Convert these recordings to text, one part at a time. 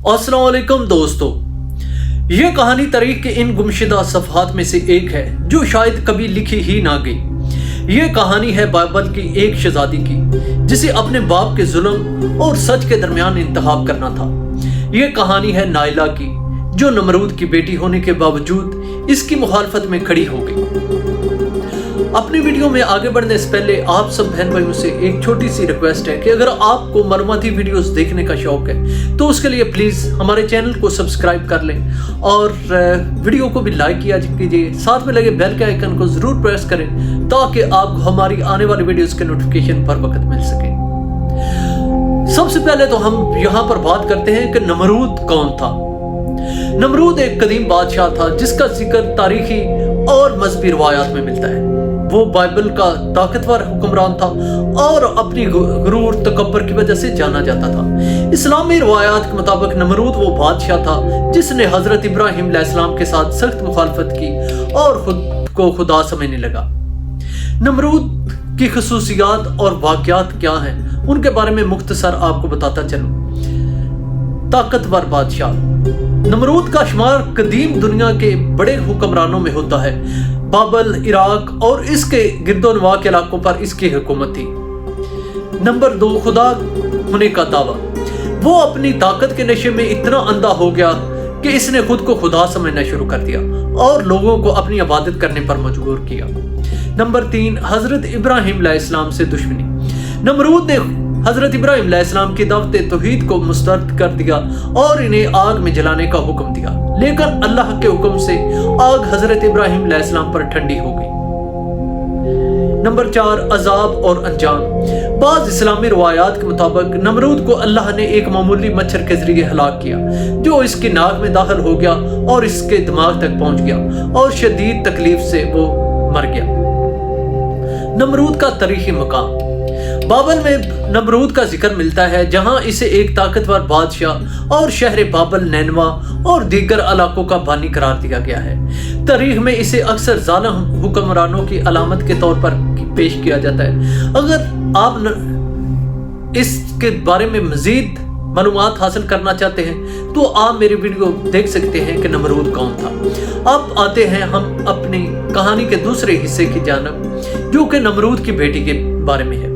अस्सलाम वालेकुम दोस्तों, ये कहानी तारीख के इन गुमशुदा सफ़हात में से एक है जो शायद कभी लिखी ही ना गई। ये कहानी है बाइबल की एक शहज़ादी की जिसे अपने बाप के जुल्म और सच के दरमियान इंतखाब करना था। ये कहानी है नाइला की, जो नमरूद की बेटी होने के बावजूद इसकी मुखालफत में खड़ी हो गई। अपनी वीडियो में आगे बढ़ने से पहले आप सब बहन भाइयों से एक छोटी सी रिक्वेस्ट है कि अगर आपको मालूमाती वीडियोस देखने का शौक है तो उसके लिए प्लीज़ हमारे चैनल को सब्सक्राइब कर लें और वीडियो को भी लाइक किया कीजिए। साथ में लगे बेल के आइकन को ज़रूर प्रेस करें ताकि आपको हमारी आने वाली वीडियोस के नोटिफिकेशन पर वक्त मिल सके। सबसे पहले तो हम यहाँ पर बात करते हैं कि नमरूद कौन था। नमरूद एक कदीम बादशाह था जिसका जिक्र तारीखी और मजहबी रवायात में मिलता है। वो बाइबल का ताकतवर हुक्मरान था और अपनी गुरूर तकब्बर की वजह से जाना जाता था। इस्लामी रवायात के मुताबिक नमरूद वो बादशाह था जिसने हजरत इब्राहिम अलैहिस्सलाम के साथ सख्त मुखालफत की और खुद को खुदा समझने लगा। नमरूद की खसूसियात और वाक़यात क्या हैं उनके बारे में मुख्तसर आपको बताता चलूं। ताकतवर बादशाह नमरूद का शुमार कदीम दुनिया के बड़े हुक्मरानों में होता है। बाबल, इराक और इसके गिरदोनवा के इलाकों पर इसकी हुकूमत थी। नंबर 2, खुदा होने का दावा। वो अपनी ताकत के नशे में इतना अंधा हो गया कि इसने खुद को खुदा समझना शुरू कर दिया और लोगों को अपनी इबादत करने पर मजबूर किया। नंबर 3, हजरत इब्राहिम अलैहिस्सलाम से दुश्मनी। नमरूद ने हजरत इब्राहिम अलैहिस्सलाम की दावत तौहीद को मुस्तरद कर दिया और इन्हें आग में जलाने का हुक्म दिया, लेकिन अल्लाह के हुक्म से आग हजरत इब्राहिम अलैहिस्सलाम पर ठंडी हो गई। नंबर 4, अजाब और अंजाम। बाज़ इस्लामी रवायात के मुताबिक नमरूद को अल्लाह ने एक मामूली मच्छर के जरिए हलाक किया जो इसकी नाक में दाखिल हो गया और इसके दिमाग तक पहुंच गया और शदीद तकलीफ से वो मर गया। नमरूद का तारीखी मकाम। बाबल में नमरूद का जिक्र मिलता है जहां इसे एक ताकतवर बादशाह और शहर बाबल, नैनवा और दीगर इलाकों का बानी करार दिया गया है। तारीख में इसे अक्सर जालिम हुक्मरानों की अलामत के तौर पर पेश किया जाता है। अगर आप इसके बारे में मजीद मालूमात हासिल करना चाहते हैं तो आप मेरी वीडियो देख सकते हैं कि नमरूद कौन था। अब आते हैं हम अपनी कहानी के दूसरे हिस्से की जानब जो कि नमरूद की बेटी के बारे में है।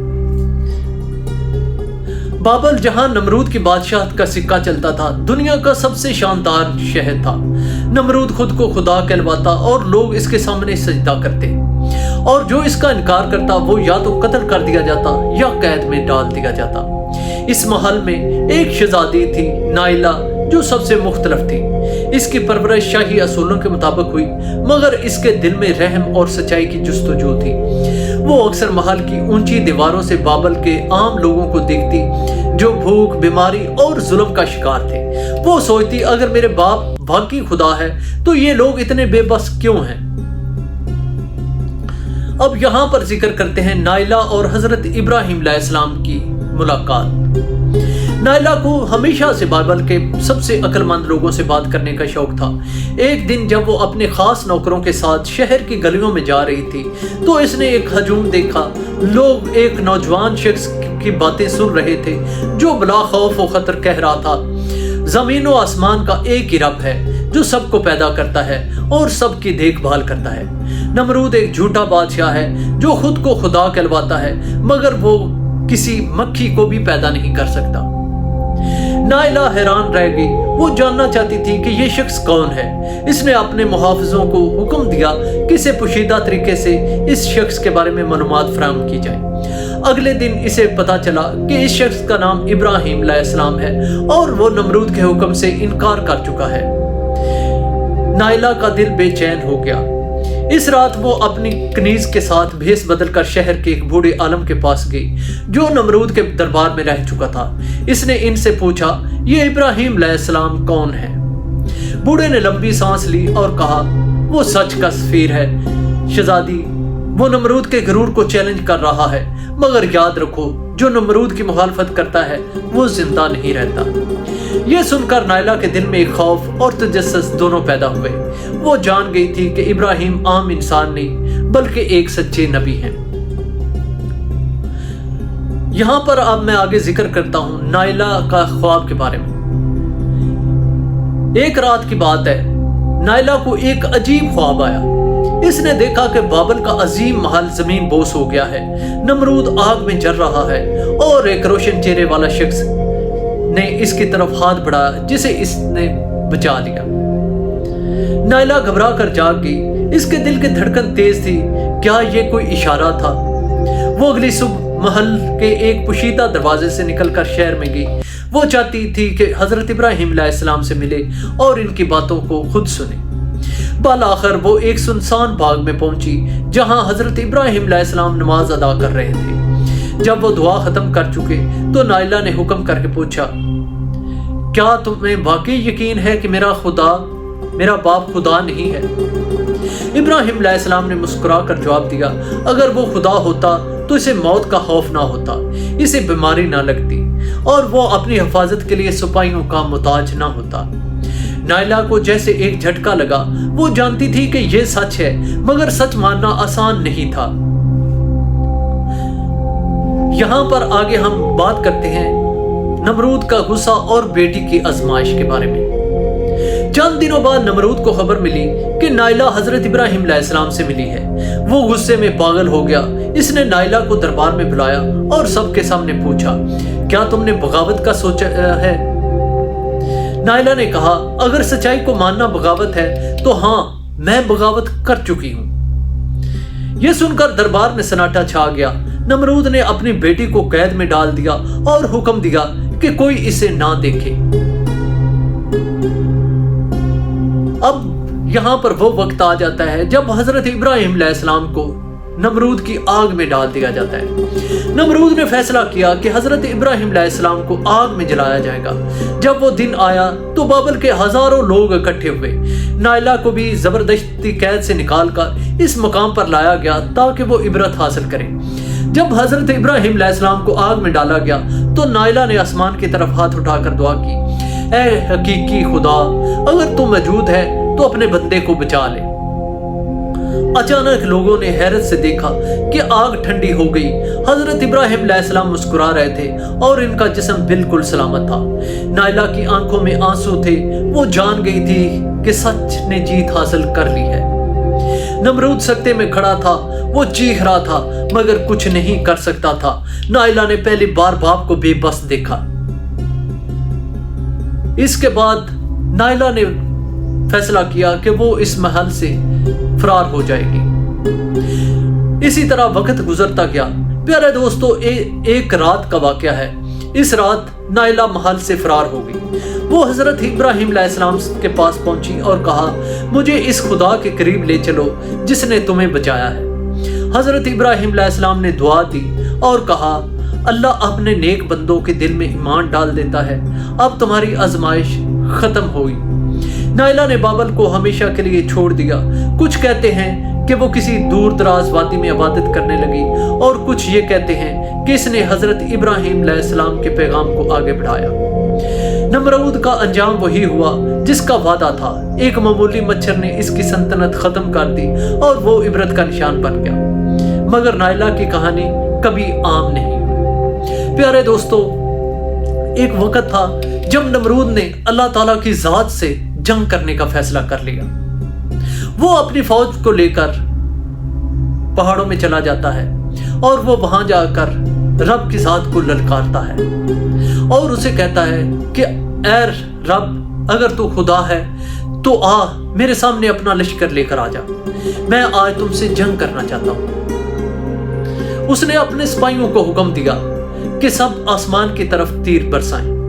बाबल, जहां नमरूद की बादशाहत का सिक्का चलता था, दुनिया का सबसे शानदार शहर था। नमरूद खुद को खुदा कहलवाता और लोग इसके सामने सजदा करते और जो इसका इनकार करता वो या तो कत्ल कर दिया जाता या कैद में डाल दिया जाता। इस महल में एक शहजादी थी, नाइला, जो सबसे मुख्तलिफ थी। इसकी परवरिश शाही असूलों के मुताबिक हुई मगर इसके दिल में रहम और सच्चाई की जुस्तजू थी। वो अक्सर महल की ऊंची दीवारों से बाबल के आम लोगों को देखती जो भूख, बीमारी और जुल्म का शिकार थे। वो सोचती अगर मेरे बाप वाकई खुदा है तो ये लोग इतने बेबस क्यों हैं। अब यहाँ पर जिक्र करते हैं नाइला और हजरत इब्राहिम अलैहिस्सलाम की मुलाकात। नाइला को हमेशा से बाइबल के सबसे अक्लमंद लोगों से बात करने का शौक था। एक दिन जब वो अपने खास नौकरों के साथ शहर की गलियों में जा रही थी तो इसने एक हजूम देखा। लोग एक नौजवान शख्स की बातें सुन रहे थे जो बला खौफ व खतर कह रहा था, जमीन व आसमान का एक ही रब है जो सबको पैदा करता है और सबकी देखभाल करता है। नमरूद एक झूठा बादशाह है जो खुद को खुदा कहलवाता है मगर वो किसी मक्खी को भी पैदा नहीं कर सकता। नाइला हैरान रह गई। वो जानना चाहती थी कि ये शख्स कौन है। इसने अपने मुहाफिजों को हुक्म दिया कि इसे पोशीदा तरीके से इस शख्स के बारे में मालूमात फराहम की जाए। अगले दिन इसे पता चला कि इस शख्स का नाम इब्राहिम अलैहिस्सलाम है और वो नमरूद के हुक्म से इनकार कर चुका है। नाइला का दिल बेचैन हो गया। इस रात वो अपनी कनीज के साथ भेस बदलकर शहर के एक बूढ़े आलम के पास गई जो नमरूद के दरबार में रह चुका था। इसने इनसे पूछा, ये इब्राहिम अलैहिस्सलाम कौन है? बूढ़े ने लंबी सांस ली और कहा, वो सच का सफीर है शहजादी। वो नमरूद के गुरूर को चैलेंज कर रहा है मगर याद रखो जो नमरूद की मुखालफत करता है वो जिंदा नहीं रहता। ये सुनकर नाइला के दिल में खौफ और तजस्सुस दोनों पैदा हुए। वो जान गई थी कि इब्राहिम आम इंसान नहीं बल्कि एक सच्चे नबी हैं। यहाँ पर अब मैं आगे जिक्र करता हूँ नाइला का ख्वाब के बारे में। ایک رات کی بات ہے، نائلہ کو ایک عجیب خواب آیا۔ اس نے دیکھا کہ بابل کا عظیم محل زمین بوس ہو گیا ہے، نمرود آگ میں جل رہا ہے اور ایک روشن چہرے والا شخص نے اس کی طرف ہاتھ بڑھایا جسے اس نے بچا لیا۔ نائلہ گھبرا کر جاگ گئی، اس کے دل کی دھڑکن تیز تھی۔ کیا یہ کوئی اشارہ تھا؟ وہ اگلی صبح محل کے ایک پوشیدہ دروازے سے نکل کر شہر میں گئی۔ وہ چاہتی تھی کہ حضرت ابراہیم علیہ السلام سے ملے اور ان کی باتوں کو خود سنے۔ بالآخر وہ ایک سنسان باغ میں پہنچی جہاں حضرت ابراہیم علیہ السلام نماز ادا کر رہے تھے۔ جب وہ دعا ختم کر چکے تو نائلہ نے حکم کر کے پوچھا، کیا تمہیں واقعی یقین ہے کہ میرا باپ خدا نہیں ہے؟ ابراہیم علیہ السلام نے مسکرا کر جواب دیا، اگر وہ خدا ہوتا تو اسے موت کا خوف نہ ہوتا، اسے بیماری نہ لگتی اور وہ اپنی حفاظت کے لیے سپاہیوں کا محتاج نہ ہوتا۔ نائلہ کو جیسے ایک جھٹکا لگا۔ وہ جانتی تھی کہ یہ سچ ہے، مگر سچ ماننا آسان نہیں تھا۔ یہاں پر آگے ہم بات کرتے ہیں نمرود کا غصہ اور بیٹی کی آزمائش کے بارے میں۔ چند دنوں بعد نمرود کو خبر ملی کہ نائلہ حضرت ابراہیم علیہ السلام سے ملی ہے۔ وہ غصے میں پاگل ہو گیا۔ اس نے نائلہ کو دربار میں بلایا اور سب کے سامنے پوچھا، کیا تم نے بغاوت کا سوچا ہے؟ نائلہ نے کہا، اگر سچائی کو ماننا بغاوت ہے تو ہاں، میں بغاوت کر چکی ہوں۔ یہ سن کر دربار میں سناٹا چھا گیا۔ نمرود نے اپنی بیٹی کو قید میں ڈال دیا اور حکم دیا کہ کوئی اسے نہ دیکھے۔ اب یہاں پر وہ وقت آ جاتا ہے جب حضرت ابراہیم علیہ السلام کو نمرود کی آگ میں ڈال دیا جاتا ہے۔ نمرود نے فیصلہ کیا کہ حضرت ابراہیم علیہ السلام کو آگ میں جلایا جائے گا۔ جب وہ دن آیا تو بابل کے ہزاروں لوگ اکٹھے ہوئے۔ نائلہ کو بھی زبردستی قید سے نکال کر اس مقام پر لایا گیا تاکہ وہ عبرت حاصل کرے۔ جب حضرت ابراہیم علیہ السلام کو آگ میں ڈالا گیا تو نائلہ نے آسمان کی طرف ہاتھ اٹھا کر دعا کی، اے حقیقی خدا، اگر تو موجود ہے تو اپنے بندے کو بچا لے۔ اچانک لوگوں نے حیرت سے دیکھا کہ آگ ٹھنڈی ہو گئی۔ حضرت ابراہیم علیہ السلام مسکرا رہے تھے اور ان کا جسم بالکل سلامت تھا۔ نائلہ کی آنکھوں میں آنسو تھے۔ وہ جان گئی تھی کہ سچ نے جیت حاصل کر لی ہے۔ نمرود سکتے میں کھڑا تھا۔ وہ چیخ رہا تھا مگر کچھ نہیں کر سکتا تھا۔ نائلہ نے پہلی بار باپ کو بے بس دیکھا۔ اس کے بعد نائلہ نے فیصلہ کیا کہ وہ اس محل سے فرار ہو جائے گی۔ اسی طرح وقت گزرتا گیا۔ پیارے دوستو، ایک رات کا واقعہ ہے۔ اس رات نائلہ محل سے فرار ہو گئی۔ وہ حضرت ابراہیم علیہ السلام کے پاس پہنچی اور کہا، مجھے اس خدا کے قریب لے چلو جس نے تمہیں بچایا ہے۔ حضرت ابراہیم علیہ السلام نے دعا دی اور کہا، اللہ اپنے نیک بندوں کے دل میں ایمان ڈال دیتا ہے۔ اب تمہاری آزمائش ختم ہوئی۔ نائلہ نے بابل کو ہمیشہ کے لیے چھوڑ دیا۔ کچھ کہتے ہیں کہ وہ کسی دور دراز وادی میں عبادت کرنے لگی اور کچھ یہ کہتے ہیں کہ اس نے حضرت ابراہیم علیہ السلام کے پیغام کو آگے بڑھایا۔ نمرود کا انجام وہی ہوا جس کا وعدہ تھا۔ ایک معمولی مچھر نے اس کی سلطنت ختم کر دی اور وہ عبرت کا نشان بن گیا۔ مگر نائلہ کی کہانی کبھی عام نہیں۔ پیارے دوستو، ایک وقت تھا جب نمرود نے اللہ تعالیٰ کی ذات سے جنگ کرنے کا فیصلہ کر لیا۔ وہ اپنی فوج کو لے کر پہاڑوں میں چلا جاتا ہے اور وہ وہاں جا کر رب کی ذات کو للکارتا ہے اور اسے کہتا ہے کہ اے رب، اگر تو خدا ہے تو آ میرے سامنے اپنا لشکر لے کر آ جا، میں آج تم سے جنگ کرنا چاہتا ہوں۔ اس نے اپنے سپاہیوں کو حکم دیا کہ سب آسمان کی طرف تیر برسائیں۔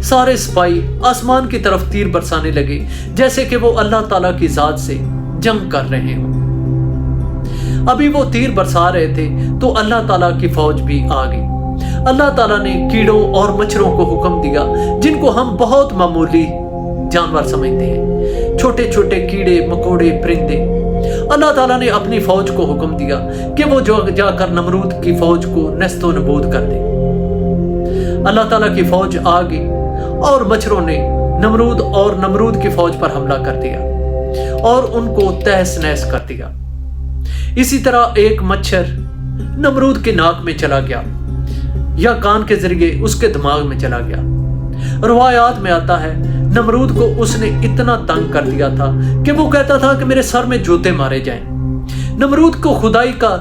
سارے سپاہی آسمان کی طرف تیر برسانے لگے جیسے کہ وہ اللہ تعالیٰ کی ذات سے جنگ کر رہے ہوں۔ ابھی وہ تیر برسا رہے تھے تو اللہ تعالیٰ کی فوج بھی آ گئی۔ اللہ تعالیٰ نے کیڑوں اور مچھروں کو حکم دیا جن کو ہم بہت معمولی جانور سمجھتے ہیں، چھوٹے چھوٹے کیڑے مکوڑے پرندے۔ اللہ تعالیٰ نے اپنی فوج کو حکم دیا کہ وہ جا کر نمرود کی فوج کو نیست و نابود کر دے۔ اللہ تعالیٰ کی فوج آ گئی اور مچھروں نے نمرود کی فوج پر حملہ کر دیا اور ان کو تہس نہس کر دیا۔ اسی طرح ایک مچھر نمرود کے ناک میں چلا گیا یا کان کے ذریعے اس کے دماغ میں چلا گیا۔ रवायात में आता है नमरूद को उसने इतना तंग कर दिया था कि वो कहता था कि मेरे सर में जूते मारे जाएं। नमरूद को खुदाई का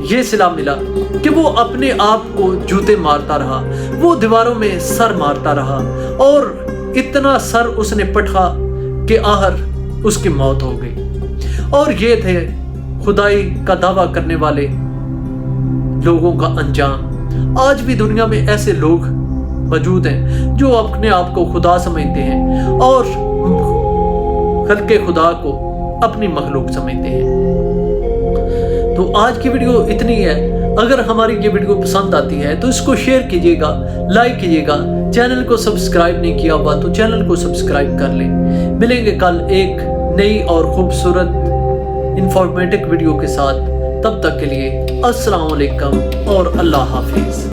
ये सिला मिला कि वो अपने आप को जूते मारता रहा, वो दीवारों में सर मारता रहा और इतना सर उसने पटा कि आहर उसकी मौत हो गई। और ये थे खुदाई का दावा करने वाले लोगों का अंजाम। आज भी दुनिया में ऐसे लोग मौजूद हैं जो अपने आप को खुदा समझते हैं और खल्के खुदा को अपनी मखलूक समझते हैं। तो आज की वीडियो इतनी है। अगर हमारी ये वीडियो पसंद आती है तो इसको शेयर कीजिएगा, लाइक कीजिएगा। चैनल को सब्सक्राइब नहीं किया हुआ तो चैनल को सब्सक्राइब कर लें। मिलेंगे कल एक नई और खूबसूरत इंफॉर्मेटिव वीडियो के साथ। तब तक के लिए अस्सलाम वालेकुम और अल्लाह हाफिज।